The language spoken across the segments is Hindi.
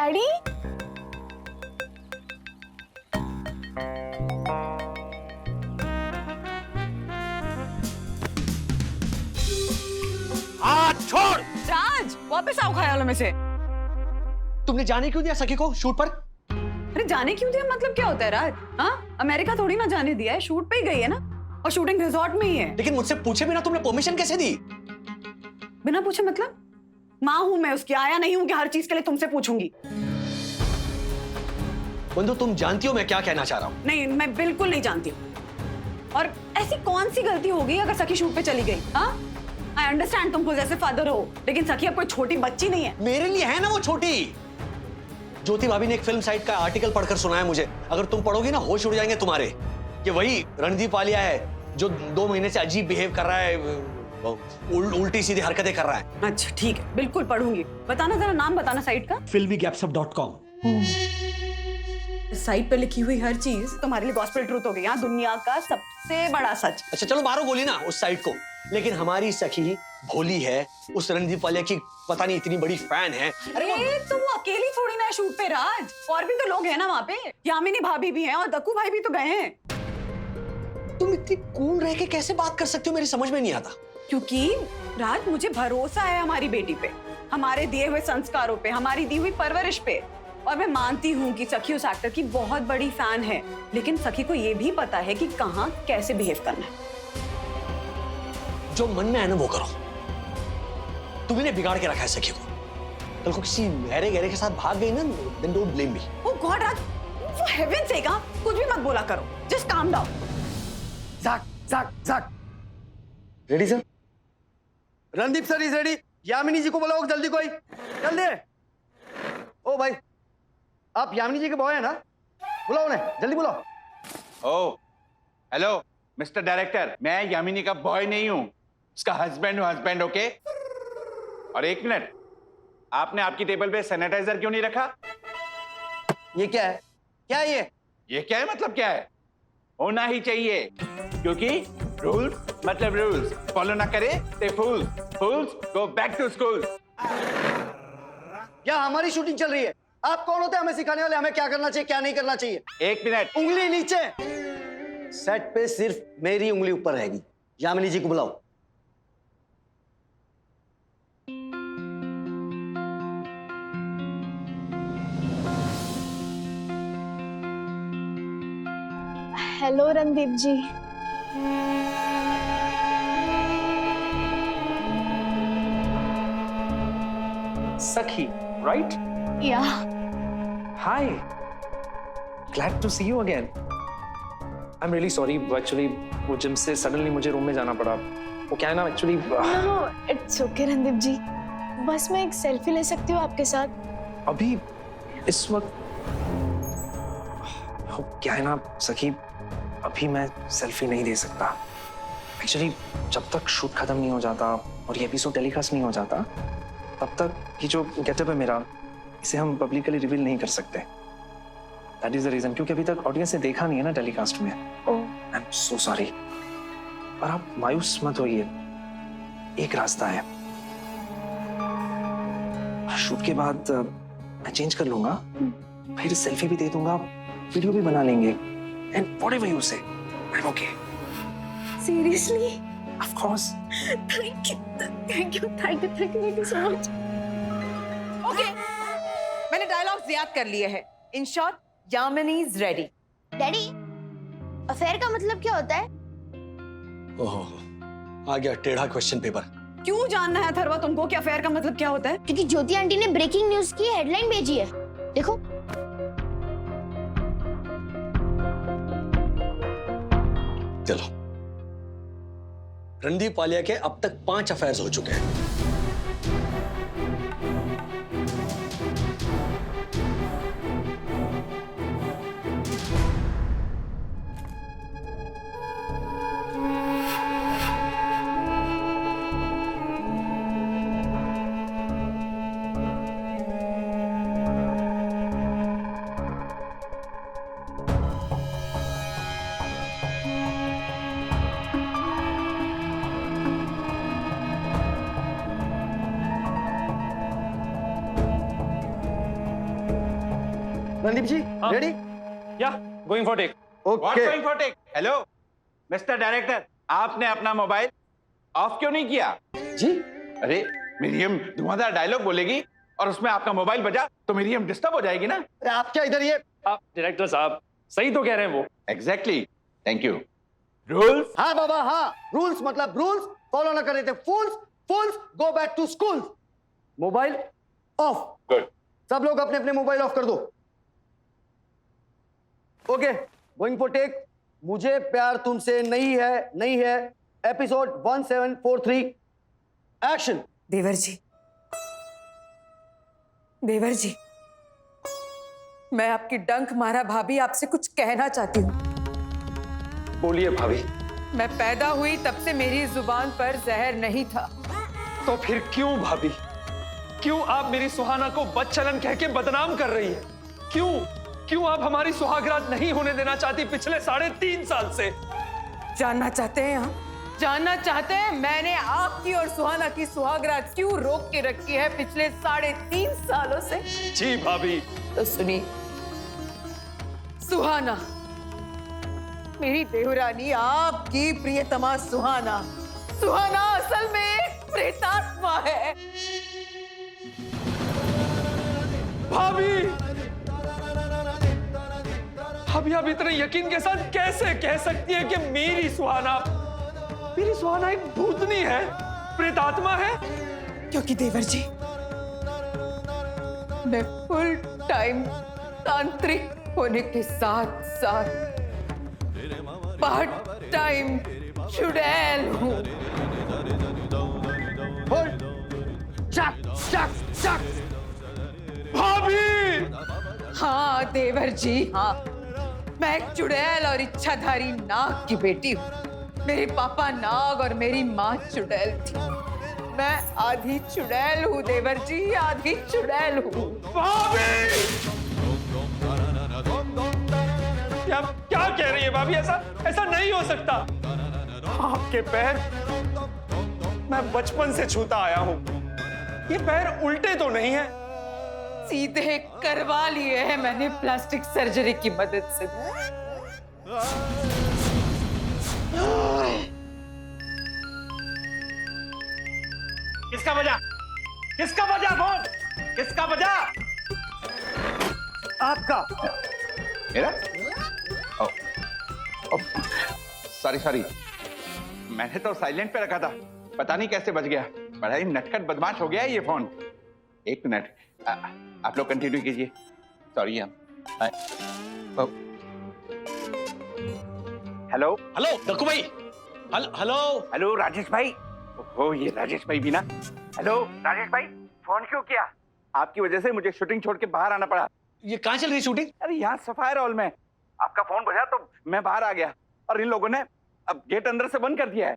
डैडी हाथ छोड़। राज वापस आओ ख्यालों में से। तुमने जाने क्यों दिया सखी को शूट पर? अरे जाने क्यों दिया मतलब क्या होता है राज? हाँ अमेरिका थोड़ी ना जाने दिया है, शूट पे ही गई है ना, और शूटिंग रिजॉर्ट में ही है। लेकिन मुझसे पूछे बिना तुमने परमिशन कैसे दी? बिना पूछे मतलब? माँ हूं मैं उसकी, आया नहीं हूं कि हर चीज के लिए तुमसे पूछूंगी। बंधु तुम जानती हो मैं क्या कहना चाह रहा हूँ? नहीं मैं बिल्कुल नहीं जानती हूँ। और ऐसी कौन सी गलती होगी अगर सखी शूट पे चली गई? हाँ आई अंडरस्टैंड तुम जैसे फादर हो, लेकिन सखी अब कोई छोटी बच्ची नहीं है। मेरे लिए है ना वो छोटी। ज्योति भाभी ने एक फिल्म साइट का आर्टिकल पढ़कर सुनाया मुझे, अगर तुम पढ़ोगी ना होश उड़ जाएंगे तुम्हारे, कि वही रणदीप वालिया है जो 2 महीने से अजीब बिहेव कर रहा है, उल्टी सीधी हरकतें कर रहा है। अच्छा ठीक है बिल्कुल पढ़ूंगी। बताना जरा नाम बताना साइट का। filmygapsup.com। साइट पे लिखी हुई हर चीज तुम्हारे लिए गॉस्पेल ट्रूथ हो गई। यहाँ दुनिया का सबसे बड़ा सच। अच्छा चलो मारो गोली ना उस साइट को, लेकिन हमारी सखी भोली है, उस रणदीप वालिया की पता नहीं इतनी बड़ी फैन है। अरे तो वो अकेली थोड़ी ना है शूट पे राज, और भी तो लोग हैं ना वहाँ पे। यामिनी भाभी भी हैं और दक्कू भाई भी तो गए हैं। तुम इतनी कूल रह के कैसे बात कर सकते हो, मेरी समझ में नहीं आता। क्योंकि राज मुझे भरोसा है हमारी बेटी पे, हमारे दिए हुए संस्कारों पे, हमारी दी हुई परवरिश पे। और मैं मानती हूँ कि सखी उस एक्टर की बहुत बड़ी फैन है, लेकिन सखी को ये भी पता है कि कहाँ कैसे बिहेव करना है। जो मन में है ना वो करो। तुमने बिगाड़ के रखा है सखी को, कल को किसी गहरे गहरे के साथ भाग गई ना, then don't blame me। Oh God Raj, for heaven's sake, कुछ भी मत बोला करो, just calm down। जाक जाक जाक। Ready sir? Randeep sir is ready. Yamini ji को बुलाओ जल्दी, कोई जल्दी। ओ भाई आप यामिनी जी के बॉय है ना, बुलाओ उन्हें जल्दी बुलाओ। ओ हेलो मिस्टर डायरेक्टर, मैं यामिनी का बॉय नहीं हूं, उसका हस्बैंड हूं, हस्बैंड। ओके। और एक मिनट, आपने आपकी टेबल पे सैनिटाइजर क्यों नहीं रखा? ये क्या है, क्या है ये क्या है मतलब क्या है? होना ही चाहिए, क्योंकि रूल्स मतलब रूल्स, फॉलो ना करे ते फूल्स, fools go back to school. क्या हमारी शूटिंग चल रही है? आप कौन होते हैं हमें सिखाने वाले, हमें क्या करना चाहिए क्या नहीं करना चाहिए? एक मिनट। उंगली नीचे। सेट पे सिर्फ मेरी उंगली ऊपर रहेगी। यामिनी जी को बुलाओ। हेलो रणदीप जी। Sakhi, right? या Hi. Glad to see you again. I'm really sorry. Actually, वो जिम से suddenly मुझे रूम में जाना पड़ा। वो क्या है ना actually। No it's okay Randeep ji, बस मैं एक सेल्फी ले सकती हूँ आपके साथ? अभी इस वक्त क्या है ना सखी, अभी मैं सेल्फी नहीं दे सकता। एक्चुअली जब तक शूट खत्म नहीं हो जाता और ये एपिसोड टेलीकास्ट नहीं हो जाता, तब तक ये जो गेटअप है मेरा, इसे हम पब्लिकली रिवील नहीं कर सकते। दैट इज द रीजन, क्योंकि अभी तक ऑडियंस ने देखा नहीं है ना टेलीकास्ट में। I am so sorry. पर आप मायूस मत होइए, एक रास्ता है। शूट के बाद मैं चेंज कर लूंगा, फिर सेल्फी भी दे दूंगा, वीडियो भी बना लेंगे, एंड व्हाटएवर यू से, I am okay. Seriously? Of course. Thank you thank you thank you thank you so much. Okay मैंने डायलॉग्स याद कर लिए हैं। In short Yamini is ready. Daddy, affair का मतलब क्या होता है? ओहो, आ गया टेढ़ा क्वेश्चन पेपर। क्यों जानना है अथर्वा तुमको कि अफेयर का मतलब क्या होता है? क्योंकि ज्योति आंटी ने ब्रेकिंग न्यूज की हेडलाइन भेजी है, देखो। चलो, रणदीप वालिया के अब तक 5 अफेयर्स हो चुके हैं। रणदीप जी रेडी? या going for take. What's okay going for take? Hello mister director, आपने अपना मोबाइल ऑफ क्यों नहीं किया? जी अरे मिरियम धुआंधार डायलॉग बोलेगी और उसमें आपका मोबाइल बजा तो मिरियम डिस्टर्ब हो जाएगी ना। अरे आप क्या इधर ये आप डायरेक्टर साहब सही तो कह रहे हैं वो। Exactly, thank you. रूल्स? हाँ बाबा हाँ, रूल्स मतलब रूल्स फॉलो ना कर रहे थे। Fools fools go back to school. Mobile off. Good. सब लोग अपने अपने मोबाइल ऑफ कर दो। Okay going for take. मुझे प्यार तुमसे नहीं है एपिसोड 1743 एक्शन। देवर जी, मैं आपकी डंक मारा भाभी आपसे कुछ कहना चाहती हूँ। बोलिए भाभी। मैं पैदा हुई तब से मेरी जुबान पर जहर नहीं था। तो फिर क्यों भाभी, क्यों आप मेरी सुहाना को बदचलन कह के बदनाम कर रही है? क्यों आप हमारी सुहागरात नहीं होने देना चाहती पिछले 3.5 साल से? जानना चाहते हैं आप? जानना चाहते हैं मैंने आपकी और सुहाना की सुहागरात क्यों रोक के रखी है पिछले 3.5 सालों से? जी भाभी। तो सुनिए, सुहाना मेरी देवरानी, आपकी प्रियतमा सुहाना असल में एक प्रेतात्मा है। भाभी, अभी आप इतने यकीन के साथ कैसे कह सकती है कि मेरी सुहाना एक भूतनी है, प्रेतात्मा है? क्योंकि देवर जी, मैं फुल टाइम तांत्रिक होने के साथ साथ पार्ट टाइम चुड़ैल हूँ। भाभी! हाँ देवर जी हाँ, मैं एक चुड़ैल और इच्छाधारी नाग की बेटी हूँ। मेरे पापा नाग और मेरी माँ चुड़ैल थी। मैं आधी चुड़ैल हूँ देवर जी, आधी चुड़ैल हूँ। भाभी! क्या कह रही है भाभी? ऐसा नहीं हो सकता। आपके पैर मैं बचपन से छूता आया हूँ। ये पैर उल्टे तो नहीं है? सीधे करवा लिए हैं मैंने प्लास्टिक सर्जरी की मदद से। किसका बजा फोन? किसका बजा? आपका। मेरा? सॉरी, मैंने तो साइलेंट पे रखा था, पता नहीं कैसे बज गया। बड़ा ही नटखट बदमाश हो गया है ये फोन। एक मिनट, आप लोग कंटिन्यू कीजिए। सॉरी हम। हेलो डक्कू भाई। हेलो राजेश भाई। ओहो, ये राजेश भाई भी ना। हेलो राजेश भाई, फोन क्यों किया? आपकी वजह से मुझे शूटिंग छोड़ के बाहर आना पड़ा। ये कहाँ चल रही शूटिंग? अरे यहाँ सफायर हॉल में। आपका फोन बजा तो मैं बाहर आ गया और इन लोगों ने अब गेट अंदर से बंद कर दिया है।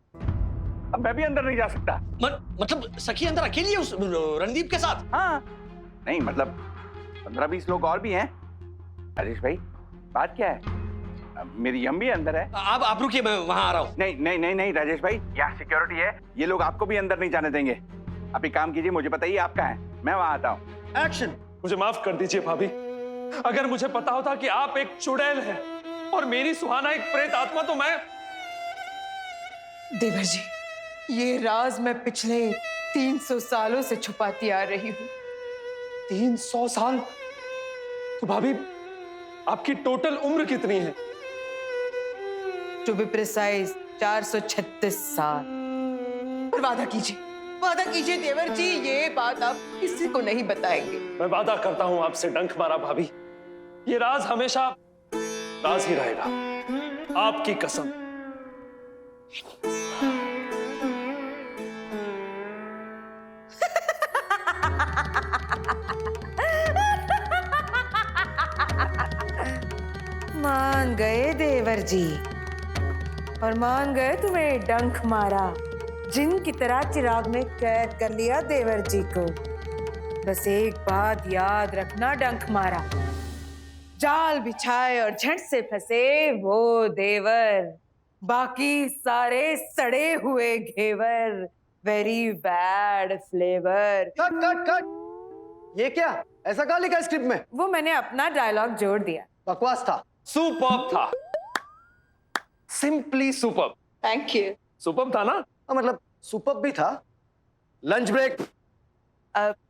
अब मैं भी अंदर नहीं जा सकता। मतलब सखी अंदर अकेली है उस रणदीप के साथ? हाँ, नहीं मतलब 15-20 लोग और भी हैं। राजेश भाई, बात क्या है? मेरी यम भी अंदर है। आप रुकिए, मैं वहां आ रहा हूँ। नहीं राजेश भाई, यहाँ सिक्योरिटी है, ये लोग आपको भी अंदर नहीं जाने देंगे। आप एक काम कीजिए, मुझे बताइए आप कहाँ हैं, मैं वहां आता हूँ। एक्शन। मुझे माफ कर दीजिए भाभी। अगर मुझे पता होता कि आप एक चुड़ैल हैं और मेरी सुहाना एक प्रेत आत्मा तो मैं। देवर जी, ये राज मैं पिछले 300 सालों से छुपाती आ रही हूँ। 300 साल? तो भाभी, आपकी टोटल उम्र कितनी है? टू बी प्रिसाइज 436 साल। और वादा कीजिए देवर जी, ये बात आप किसी को नहीं बताएंगे। मैं वादा करता हूं आपसे डंक मारा भाभी, ये राज हमेशा राज ही रहेगा। आपकी कसम। मान गए देवर जी, और मान गए तुम्हें डंक मारा। जिन की तरह चिराग में कैद कर लिया देवर जी को। बस एक बात याद रखना डंक मारा, जाल बिछाए और झट से फंसे वो देवर, बाकी सारे सड़े हुए घेवर। Very bad flavour. कट। ये क्या? ऐसा कहाँ लिखा है स्क्रिप्ट में? वो मैंने अपना डायलॉग जोड़ दिया। बकवास था। सुपर्ब था, simply superb. Thank you. Superb था ना? हाँ, मतलब सुपर्ब भी था। Lunch break.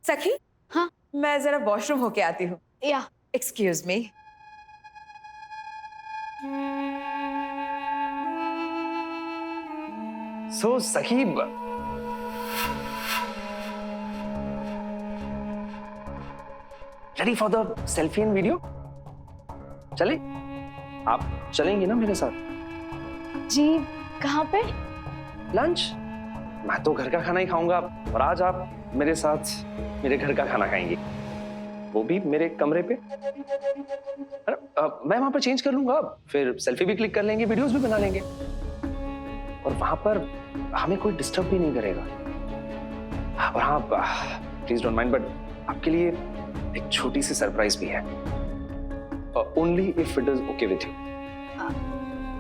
सखी, हाँ? मैं जरा वॉशरूम होके आती हूँ। या excuse me. So Sakhi, ready for the selfie and video? चले? आप चलेंगी ना मेरे साथ? जी कहाँ पे? लंच? मैं तो घर का खाना ही खाऊंगा, और आज आप मेरे साथ मेरे घर का खाना खाएंगी, वो भी मेरे कमरे पे। अरे मैं वहां पर चेंज कर लूंगा, फिर सेल्फी भी क्लिक कर लेंगे, वीडियोस भी बना लेंगे, और वहां पर हमें कोई डिस्टर्ब भी नहीं करेगा। और हाँ, प्लीज डोंट माइंड, बट आपके लिए एक छोटी सी सरप्राइज भी है, only if it is okay with you.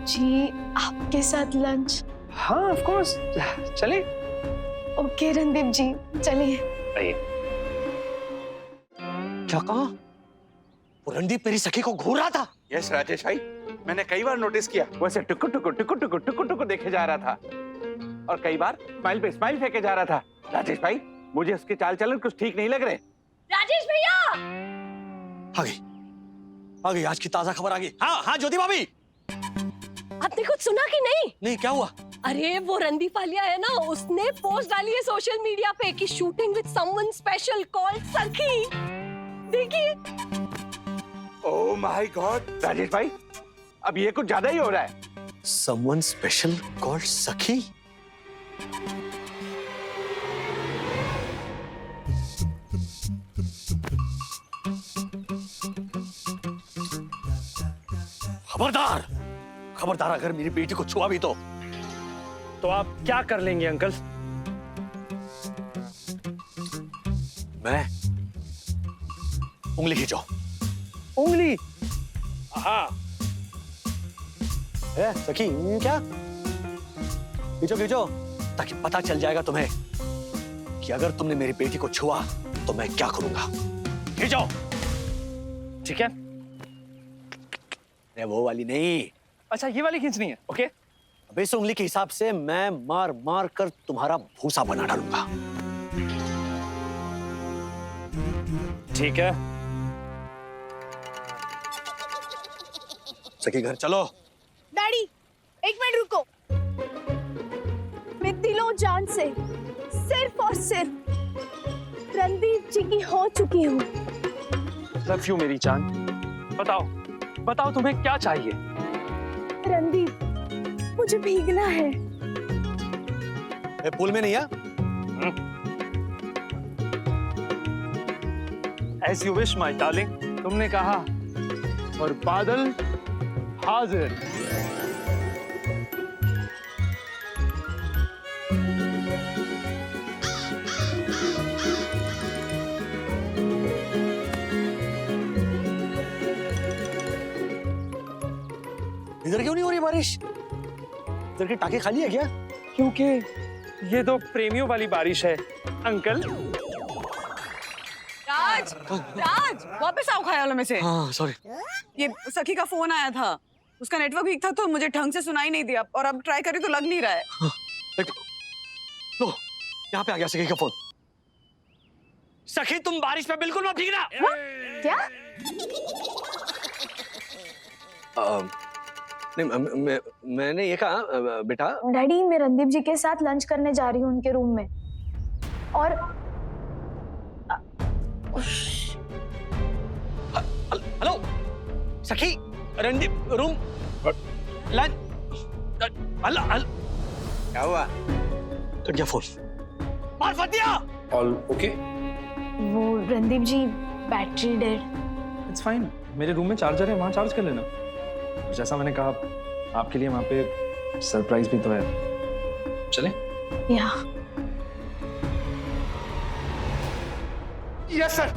जी आपके साथ लंच? हाँ ऑफ कोर्स, चले? ओके रणदीप जी, चलिए। आइए। क्या कहा? वो रणदीप मेरी सखी को घूर रहा था? यस राजेश भाई, मैंने कई बार नोटिस किया, वैसे टुकु टुकु टुकु टुकु टुकु टुकु देखे जा रहा था, और कई बार स्माइल पे स्माइल फेंके जा रहा था। राजेश भाई, मुझे उसके चाल चलन कुछ ठीक नहीं लग रहे। राजेश भैया, आ गई आज की ताजा खबर आ गई। हाँ हाँ ज्योति भाभी। आपने कुछ सुना कि नहीं? नहीं, क्या हुआ? अरे वो रणदीप वालिया है ना, उसने पोस्ट डाली है सोशल मीडिया पे कि shooting with someone special called सखी। देखिए। ओह माय गॉड राजेश भाई, अब ये कुछ ज्यादा ही हो रहा है। Someone special called सखी? खबरदार, खबरदार, अगर मेरी बेटी को छुआ भी तो आप क्या कर लेंगे अंकल? मैं उंगली खींचो। उंगली? हाँ। सखी, क्या? खींचो खींचो, ताकि पता चल जाएगा तुम्हें कि अगर तुमने मेरी बेटी को छुआ तो मैं क्या करूंगा। खींचो। ठीक है। अरे वो वाली नहीं। अच्छा, ये वाली खींचनी है? ओके। अब इस उंगली के हिसाब से मैं मार मार कर तुम्हारा भूसा बना डालूंगा। ठीक है। सखी घर चलो। डैडी एक मिनट रुको। मैं दिलों जान से सिर्फ और सिर्फ रणदीप जी की हो चुकी हूँ। लव यू मेरी जान। बताओ बताओ तुम्हें क्या चाहिए? रणदीप, मुझे भीगना है। पूल में नहीं है? As you wish, my darling. तुमने कहा और बादल हाजिर। इधर क्यों नहीं हो रही बारिश? इधर के टाके खाली है क्या? क्योंकि ये तो प्रेमियों वाली बारिश है अंकल। राज, राज, वापस आओ ख्यालों में से। हाँ सॉरी। ये सखी का फोन आया था, उसका नेटवर्क वीक था तो मुझे ढंग से सुनाई नहीं दिया, और अब ट्राई करी तो लग नहीं रहा है। लो, यहाँ पे आ गया सखी का फोन। सखी तुम बारिश में बिल्कुल मत भीगना। क्या? नहीं, मैंने ये कहा बेटा। डैडी, मैं रणदीप जी के साथ लंच करने जा रही हूँ उनके रूम में, और हेलो सखी, रणदीप रूम लंच। अल्लाह, क्या हुआ? कट गया फोन। मार फतिया। All okay? वो Randeep ji battery dead. It's fine, मेरे रूम में चार्जर है, वहां चार्ज कर लेना। जैसा मैंने कहा, आपके लिए वहां पे सरप्राइज भी तो है। चले? या यस सर।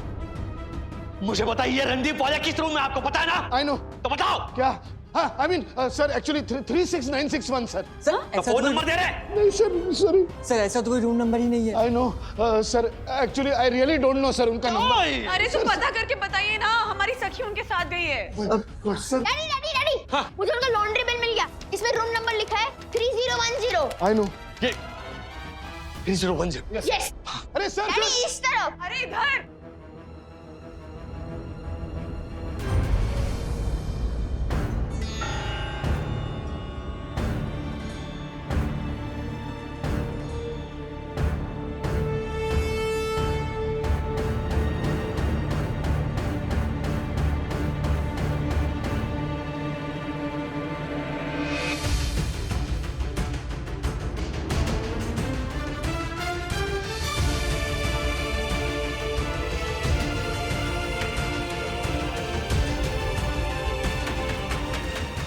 मुझे बताइए रणदीप वाला किस रूम में, आपको पता है ना? I know. तो बताओ। क्या? हाँ, I mean, sir actually 36961 sir. Phone number दे रहे हैं? नहीं सर, सॉरी सर ऐसा तो कोई रूम नंबर ही नहीं है। I know sir, actually I really don't know sir उनका नंबर। अरे तो पता करके बताइए ना, हमारी सखी उनके साथ गई है। सर डैडी डैडी डैडी मुझे उनका लॉन्ड्री बिल मिल गया। इसमें रूम नंबर लिखा है 3010। I know. ये 3010। यस अरे सर डैडी इस तरफ। अरे इधर।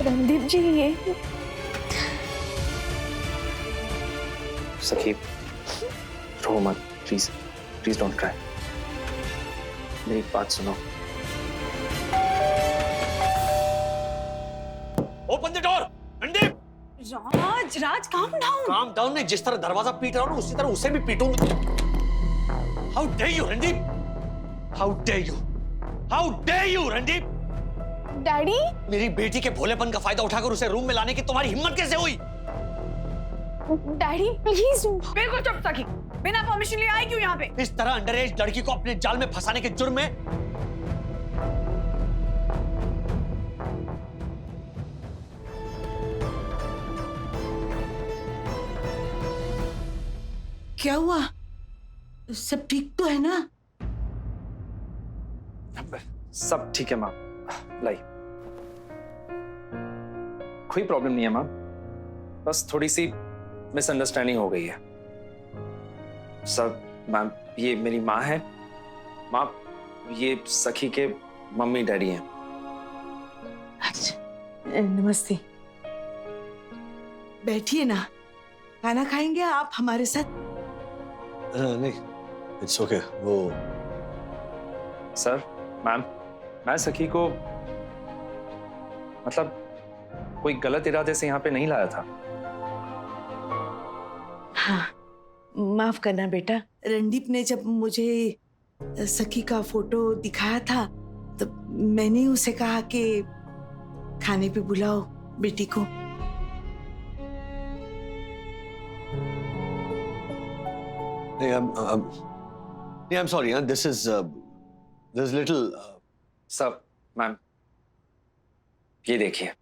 रणदीप जी ये सखी रो मत, प्लीज प्लीज डोंट क्राई। मेरी बात सुनो। Open the door Randeep. Raj Raj calm down. Calm down नहीं, जिस तरह दरवाजा पीट रहा हूं ना उसी तरह उसे भी पीटूंगा। How dare you Randeep, how dare you, how dare you Randeep. Daddy मेरी बेटी के भोलेपन का फायदा उठाकर उसे रूम में लाने की तुम्हारी हिम्मत कैसे हुई? Daddy please. बिल्कुल चुप सखी, बिना परमिशन लिए आई क्यों यहाँ पे? इस तरह अंडरएज लड़की को अपने जाल में फंसाने के जुर्म में क्या हुआ? सब ठीक तो है ना? सब ठीक है माँ। लाई, कोई प्रॉब्लम नहीं है माँ, बस थोड़ी सी मिसअंडरस्टैंडिंग हो गई है। सब मैम, ये मेरी माँ है। माँ, ये सखी के मम्मी डैडी हैं। अच्छा, नमस्ते। बैठिए ना, खाना खाएंगे आप हमारे साथ? नहीं, इट्स ओके। वो सर, मैम, मैं सखी को मतलब कोई गलत इरादे से यहाँ पे नहीं लाया था। हाँ, माफ करना बेटा। रणदीप ने जब मुझे सखी का फोटो दिखाया था तो मैंने उसे कहा कि खाने पे बुलाओ बेटी को। नहीं, I'm sorry. This is little. सब मैम, ये देखिए,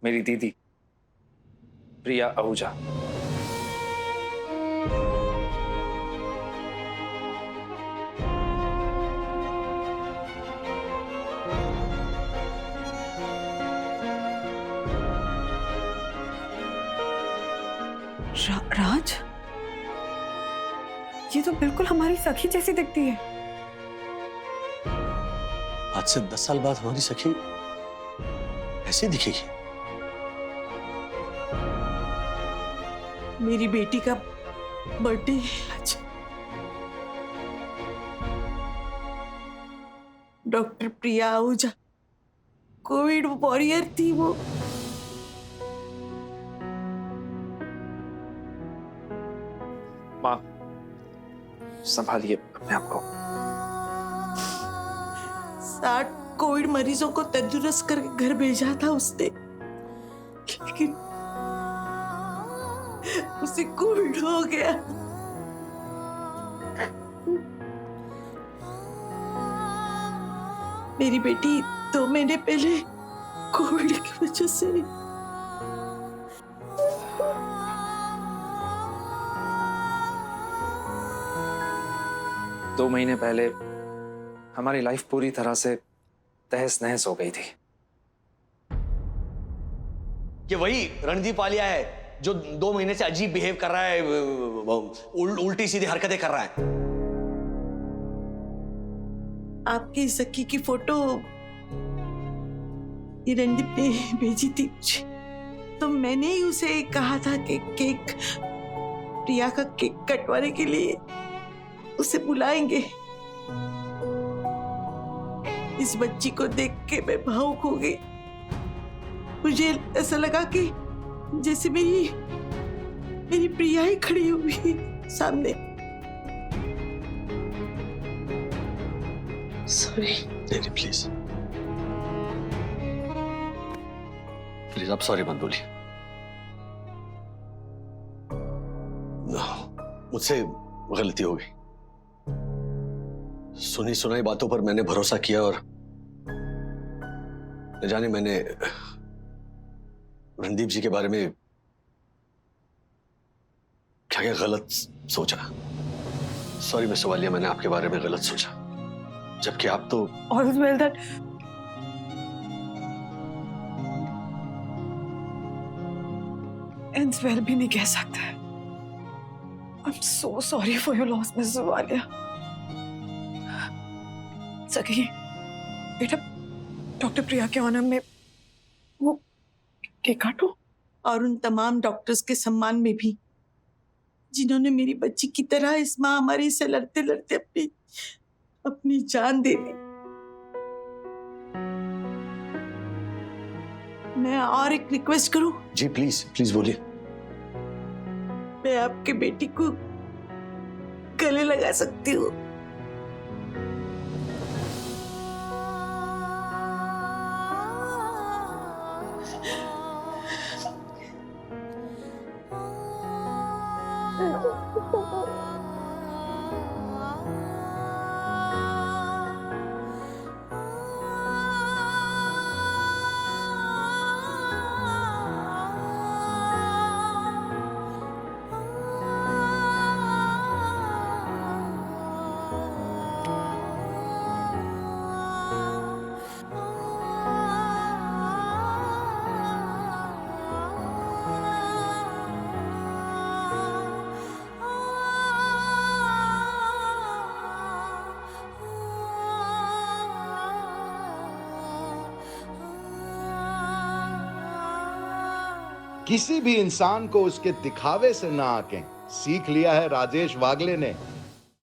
मेरी दीदी प्रिया आहूजा। राज, ये तो बिल्कुल हमारी सखी जैसी दिखती है। आज से 10 साल बाद हमारी सखी ऐसे दिखेगी। मेरी बेटी का बर्थडे है आज। डॉक्टर प्रिया आहूजा कोविड वॉरियर थी वो। माँ, संभालिए अपने आप को। 60 कोविड मरीजों को तंदुरुस्त करके घर भेजा था उसने, लेकिन उसे कोविड हो गया। मेरी बेटी 2 महीने पहले कोविड की वजह से 2 महीने पहले हमारी लाइफ पूरी तरह से तहस नहस हो गई थी। ये वही रणदीप वालिया है जो 2 महीने से अजीब बिहेव कर रहा है, उल्टी सीधी हरकतें कर रहा है। आपकी सखी की फोटो ये रणदीप ने भेजी थी मुझे, तो मैंने ही उसे कहा था कि केक, प्रिया का केक कटवाने के लिए उसे बुलाएंगे। इस बच्ची को देख के मैं भावुक हो गई। मुझे ऐसा लगा कि जैसे मेरी प्रिया ही खड़ी हुई है सामने। सॉरी। नहीं प्लीज प्लीज आप सॉरी मत बोलिए। मुझसे गलती हो गई। सुनी सुनाई बातों पर मैंने भरोसा किया और न जाने मैंने रणदीप जी के बारे में क्या क्या गलत सोचा। सॉरी मिस वालिया, मैंने आपके बारे में गलत सोचा, जबकि आप तो All is well that ends well भी नहीं कह सकते। I'm so sorry for your loss, Mrs. Walia. सखी, बेटा डॉक्टर प्रिया के ऑनर में वो केक काटो। और उन तमाम डॉक्टर्स के सम्मान में भी जिन्होंने मेरी बच्ची की तरह इस महामारी से लड़ते लड़ते अपनी जान दे दी। मैं और एक रिक्वेस्ट करूं? जी प्लीज प्लीज बोलिए। मैं आपके बेटी को गले लगा सकती हूँ? किसी भी इंसान को उसके दिखावे से ना आके सीख लिया है राजेश वागले ने।